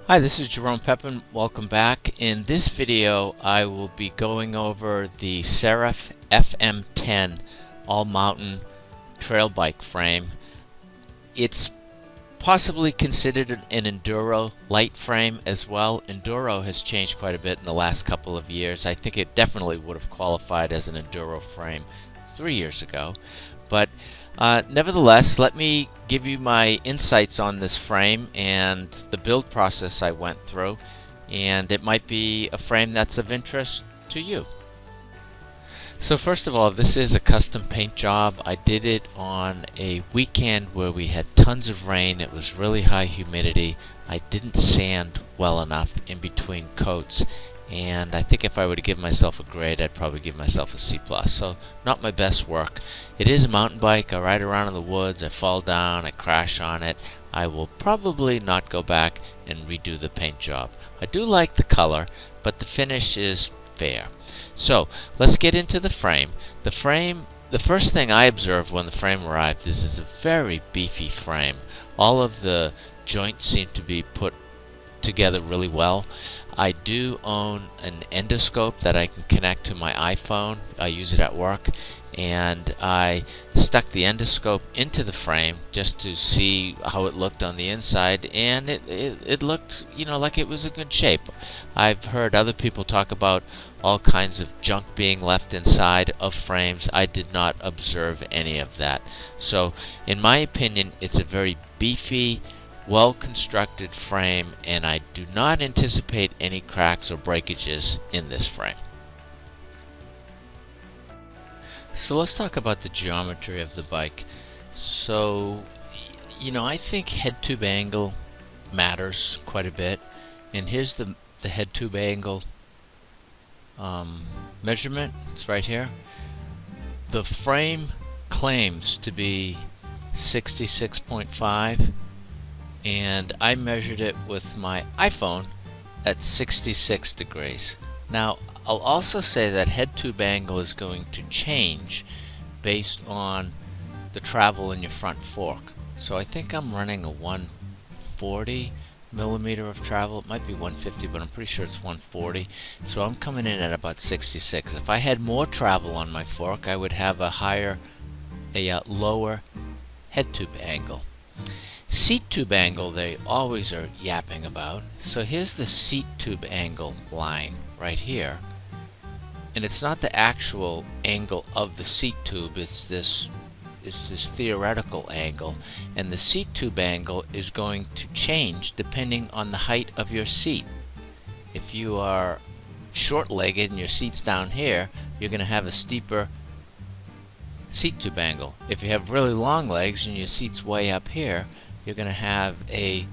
Hi, this is Jerome Pepin. Welcome back. In this video, I will be going over the Seraph FM10 all-mountain trail bike frame. It's possibly considered an Enduro light frame as well. Enduro has changed quite a bit in the last couple of years. I think it definitely would have qualified as an Enduro frame 3 years ago. But nevertheless, let me give you my insights on this frame and the build process I went through, and it might be a frame that's of interest to you. So first of all, this is a custom paint job. I did it on a weekend where we had tons of rain. It was really high humidity. I didn't sand well enough in between coats, and I think if I were to give myself a grade, I'd probably give myself a C+. So not my best work. It is a mountain bike. I ride around in the woods, I fall down, I crash on it. I will probably not go back and redo the paint job. I do like the color, but the finish is fair. So let's get into the frame. The first thing I observed when the frame arrived is it's a very beefy frame. All of the joints seem to be put together really well. I do own an endoscope that I can connect to my iPhone. I use it at work, and I stuck the endoscope into the frame just to see how it looked on the inside, and it looked, like it was in good shape. I've heard other people talk about all kinds of junk being left inside of frames. I did not observe any of that. So in my opinion, it's a very beefy, well-constructed frame, and I do not anticipate any cracks or breakages in this frame. So let's talk about the geometry of the bike. So, I think head tube angle matters quite a bit, and here's the head tube angle measurement. It's right here. The frame claims to be 66.5, and I measured it with my iPhone at 66 degrees. Now, I'll also say that head tube angle is going to change based on the travel in your front fork. So I think I'm running a 140 millimeter of travel. It might be 150, but I'm pretty sure it's 140. So I'm coming in at about 66. If I had more travel on my fork, I would have a lower head tube angle. Seat tube angle, they always are yapping about. So here's the seat tube angle line right here. And it's not the actual angle of the seat tube, it's this theoretical angle. And the seat tube angle is going to change depending on the height of your seat. If you are short-legged and your seat's down here, you're going to have a steeper seat tube angle. If you have really long legs and your seat's way up here, you're going to have a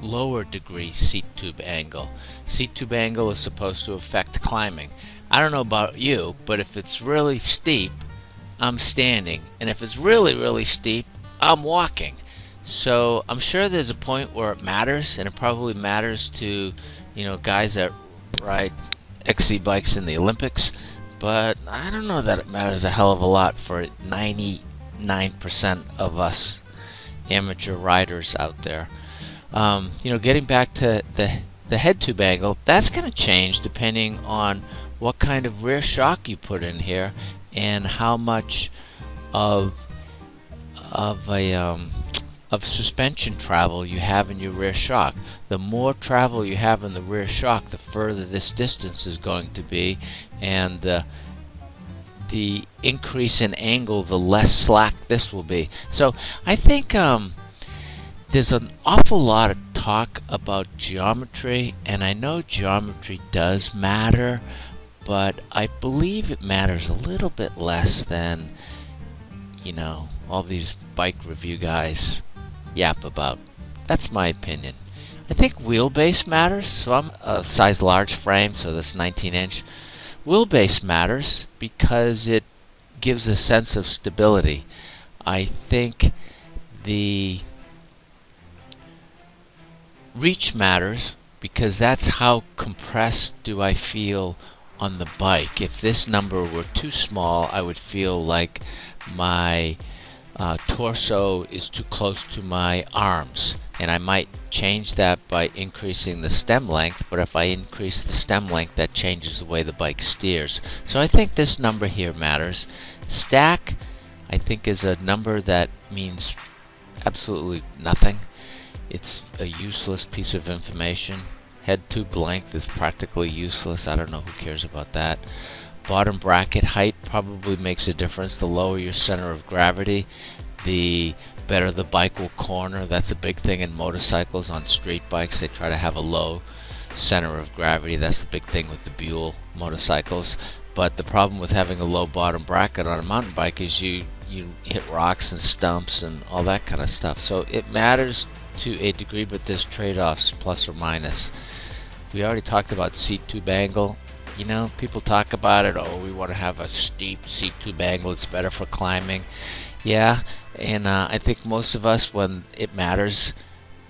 lower degree seat tube angle. Seat tube angle is supposed to affect climbing. I don't know about you, but if it's really steep, I'm standing, and if it's really, really steep, I'm walking. So I'm sure there's a point where it matters, and it probably matters to guys that ride XC bikes in the Olympics, but I don't know that it matters a hell of a lot for 99% of us amateur riders out there. Getting back to the head tube angle, that's going to change depending on what kind of rear shock you put in here and how much of suspension travel you have in your rear shock. The more travel you have in the rear shock, the further this distance is going to be, and the increase in angle, the less slack this will be. So I think there's an awful lot of talk about geometry, and I know geometry does matter, but I believe it matters a little bit less than all these bike review guys yap about. That's my opinion. I think wheelbase matters. So I'm a size large frame, so this 19-inch. Wheelbase matters because it gives a sense of stability. I think the reach matters because that's how compressed do I feel on the bike. If this number were too small, I would feel like my torso is too close to my arms, and I might change that by increasing the stem length, but if I increase the stem length, that changes the way the bike steers. So I think this number here matters. Stack, I think, is a number that means absolutely nothing. It's a useless piece of information. Head tube length is practically useless. I don't know who cares about that. Bottom bracket height probably makes a difference. The lower your center of gravity, the better the bike will corner. That's a big thing in motorcycles. On street bikes, they try to have a low center of gravity. That's the big thing with the Buell motorcycles. But the problem with having a low bottom bracket on a mountain bike is you hit rocks and stumps and all that kind of stuff. So it matters to a degree, but there's trade-offs, plus or minus. We already talked about seat tube angle. You know, people talk about it, oh, we want to have a steep seat tube angle, it's better for climbing. Yeah, and I think most of us, when it matters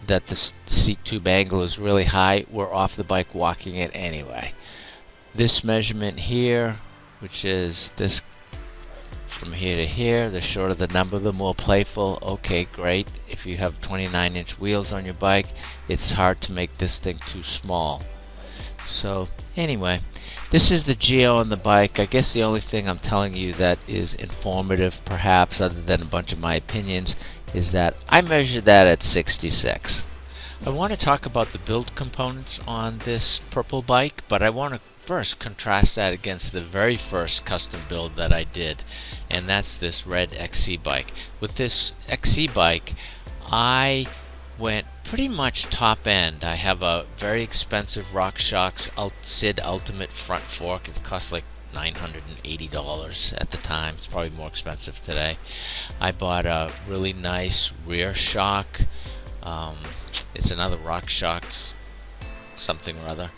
that the seat tube angle is really high, we're off the bike walking it anyway. This measurement here, which is this from here to here, the shorter the number, the more playful. Okay, great. If you have 29-inch wheels on your bike, it's hard to make this thing too small. So anyway, this is the geo on the bike. I guess the only thing I'm telling you that is informative, perhaps, other than a bunch of my opinions, is that I measured that at 66. I want to talk about the build components on this purple bike, but I want to first contrast that against the very first custom build that I did, and that's this red XC bike. With this XC bike, I went pretty much top end. I have a very expensive RockShox Sid Ultimate front fork. It cost like $980 at the time. It's probably more expensive today. I bought a really nice rear shock. It's another RockShox something or other.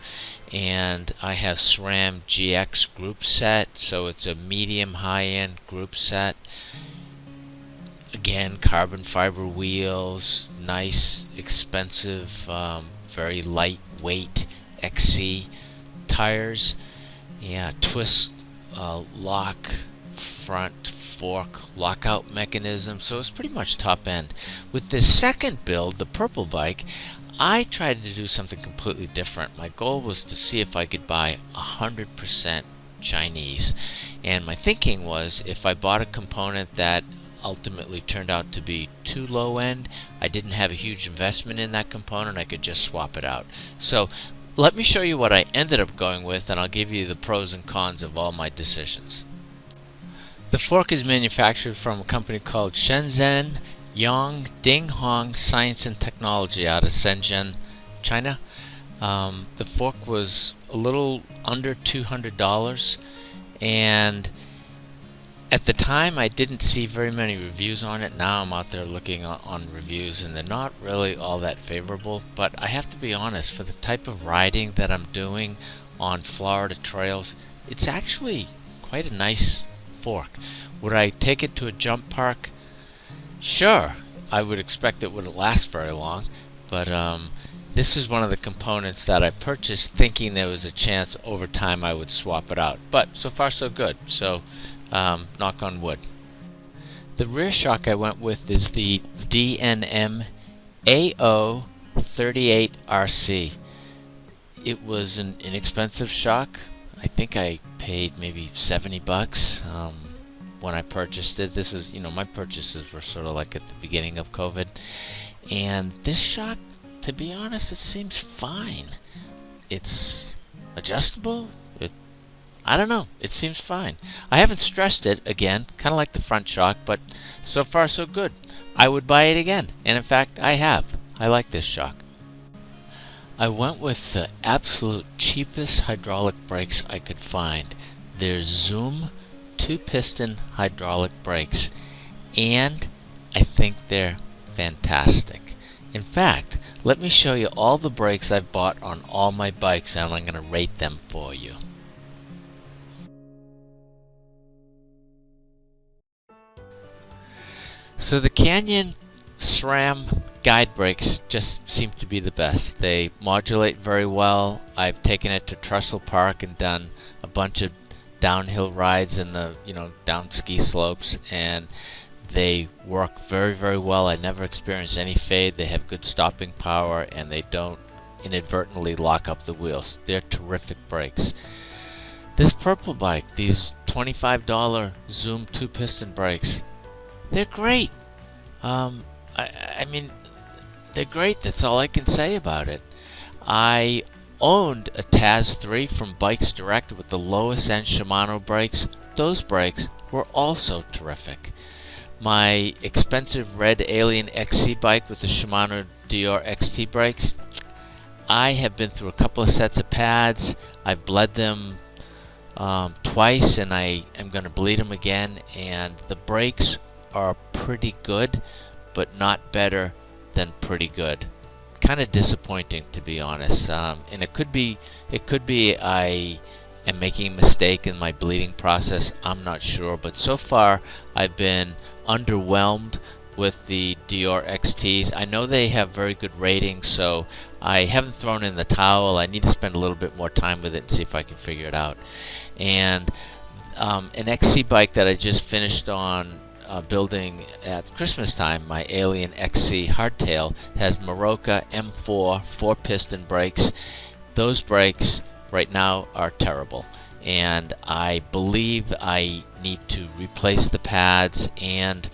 And I have SRAM GX group set, so it's a medium high-end group set. Again, carbon fiber wheels, nice, expensive, very lightweight XC tires. Yeah, twist lock front fork lockout mechanism, so it's pretty much top end. With this second build, the purple bike, I tried to do something completely different. My goal was to see if I could buy 100% Chinese, and my thinking was if I bought a component that ultimately turned out to be too low end, I didn't have a huge investment in that component, I could just swap it out. So let me show you what I ended up going with, and I'll give you the pros and cons of all my decisions. The fork is manufactured from a company called Shenzhen Yang Dinghong Science and Technology out of Shenzhen, China. The fork was a little under $200, and at the time I didn't see very many reviews on it. Now I'm out there looking on reviews, and they're not really all that favorable, but I have to be honest, for the type of riding that I'm doing on Florida trails, it's actually quite a nice fork. Would I take it to a jump park? Sure, I would expect it wouldn't last very long, but this is one of the components that I purchased thinking there was a chance over time I would swap it out. But so far so good, so knock on wood. The rear shock I went with is the DNM AO38RC. It was an inexpensive shock. I think I paid maybe $70 when I purchased it. This is, my purchases were sort of like at the beginning of COVID. And this shock, to be honest, it seems fine. It's adjustable. I don't know. It seems fine. I haven't stressed it, again, kind of like the front shock, but so far so good. I would buy it again. And in fact, I have. I like this shock. I went with the absolute cheapest hydraulic brakes I could find. They're Zoom 2-piston hydraulic brakes, and I think they're fantastic. In fact, let me show you all the brakes I've bought on all my bikes, and I'm going to rate them for you. So the Canyon SRAM guide brakes just seem to be the best. They modulate very well. I've taken it to Trestle Park and done a bunch of downhill rides in the down ski slopes, and They work very, very well. I never experienced any fade. They have good stopping power, and they don't inadvertently lock up the wheels. They're terrific brakes. This purple bike, these $25 Zoom 2-piston brakes, they're great. I mean, they're great. That's all I can say about it. I owned a Taz 3 from Bikes Direct with the lowest end Shimano brakes. Those brakes were also terrific. My expensive red Alien XC bike with the Shimano Dior XT brakes, I have been through a couple of sets of pads. I've bled them twice, and I am going to bleed them again, and the brakes are pretty good, but not better than pretty good. Kind of disappointing, to be honest. And it could be I am making a mistake in my bleeding process. I'm not sure, but so far I've been underwhelmed with the Dior XTs. I know they have very good ratings, so I haven't thrown in the towel. I need to spend a little bit more time with it and see if I can figure it out. And an XC bike that I just finished on building at Christmas time, my Alien XC Hardtail, has Maroka M4 4-piston brakes. Those brakes right now are terrible, and I believe I need to replace the pads and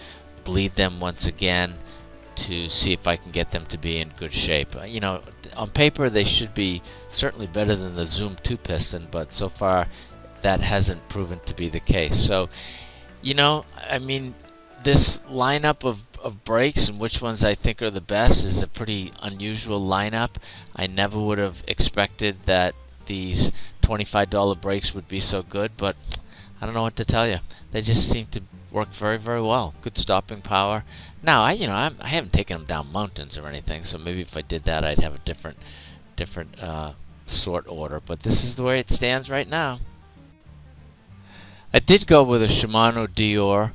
bleed them once again to see if I can get them to be in good shape. You know, on paper they should be certainly better than the Zoom 2-piston, but so far that hasn't proven to be the case. So, you know, I mean, this lineup of brakes and which ones I think are the best is a pretty unusual lineup. I never would have expected that these $25 brakes would be so good, but I don't know what to tell you. They just seem to work very, very well. Good stopping power. Now, I haven't taken them down mountains or anything, so maybe if I did that, I'd have a different sort order. But this is the way it stands right now. I did go with a Shimano Dior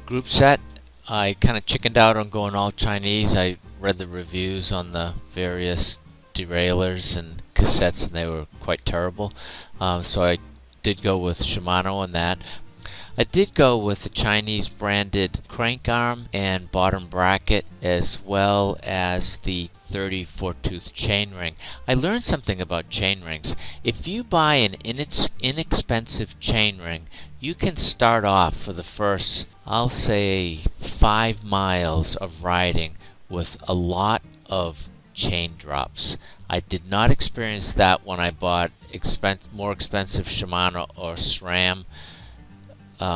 group set. I kind of chickened out on going all Chinese. I read the reviews on the various derailleurs and cassettes, and they were quite terrible. So I did go with Shimano on that. I did go with the Chinese branded crank arm and bottom bracket, as well as the 34-tooth chainring. I learned something about chainrings. If you buy an inexpensive chainring, you can start off for the first, I'll say, 5 miles of riding with a lot of chain drops. I did not experience that when I bought more expensive Shimano or SRAM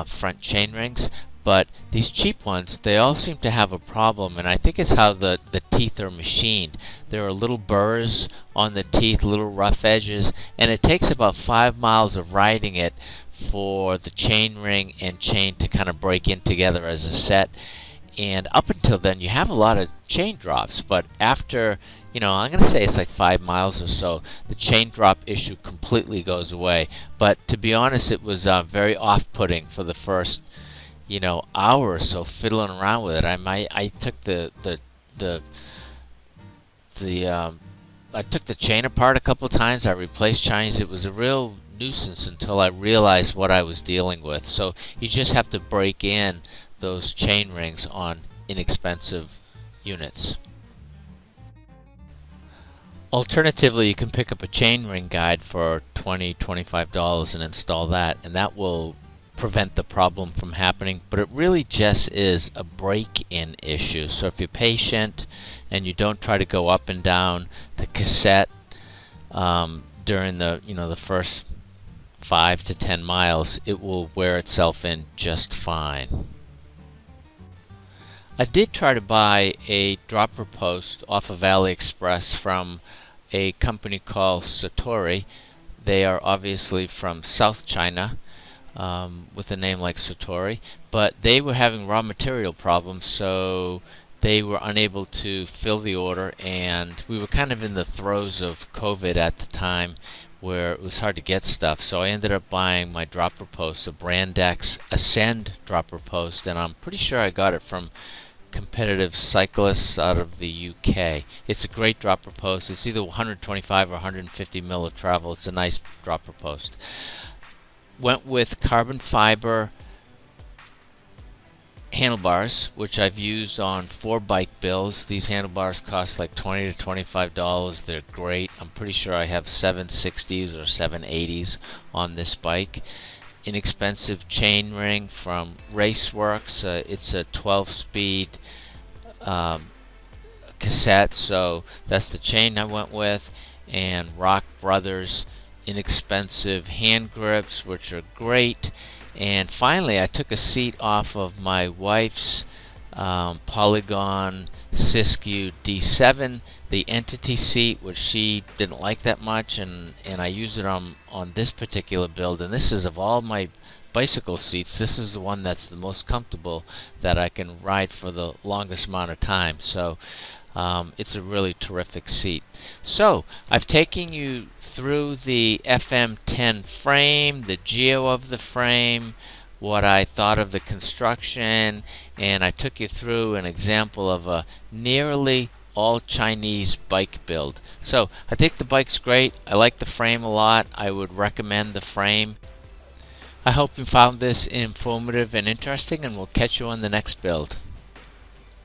front chain rings, but these cheap ones, they all seem to have a problem, and I think it's how the teeth are machined. There are little burrs on the teeth, little rough edges, and it takes about 5 miles of riding it for the chain ring and chain to kind of break in together as a set. And up until then, you have a lot of chain drops, but after, I'm going to say it's like 5 miles or so, the chain drop issue completely goes away. But to be honest, it was very off-putting for the first, hour or so fiddling around with it. I took I took the chain apart a couple times. I replaced chains. It was a real nuisance until I realized what I was dealing with. So you just have to break in those chain rings on inexpensive units. Alternatively, you can pick up a chainring guide for $20-25 and install that, and that will prevent the problem from happening. But it really just is a break-in issue. So if you're patient and you don't try to go up and down the cassette during the first 5 to 10 miles, it will wear itself in just fine. I did try to buy a dropper post off of AliExpress from a company called Satori. They are obviously from South China with a name like Satori, but they were having raw material problems, so they were unable to fill the order, and we were kind of in the throes of COVID at the time where it was hard to get stuff. So I ended up buying my dropper post, a Brandex Ascend dropper post, and I'm pretty sure I got it from Competitive Cyclists out of the UK. It's a great dropper post. It's either 125 or 150 mil of travel. It's a nice dropper post. Went with carbon fiber handlebars, which I've used on 4 bike builds. These handlebars cost like $20 to $25. They're great. I'm pretty sure I have 760s or 780s on this bike. Inexpensive chain ring from Raceworks. It's a 12-speed cassette, so that's the chain I went with. And Rock Brothers inexpensive hand grips, which are great. And finally, I took a seat off of my wife's Polygon Siskiyou D7, the Entity seat, which she didn't like that much, and I use it on this particular build. And this is, of all my bicycle seats, this is the one that's the most comfortable that I can ride for the longest amount of time. So it's a really terrific seat. So I've taken you through the FM10 frame, the geo of the frame, what I thought of the construction, and I took you through an example of a nearly all Chinese bike build. So I think the bike's great. I like the frame a lot. I would recommend the frame. I hope you found this informative and interesting, and we'll catch you on the next build.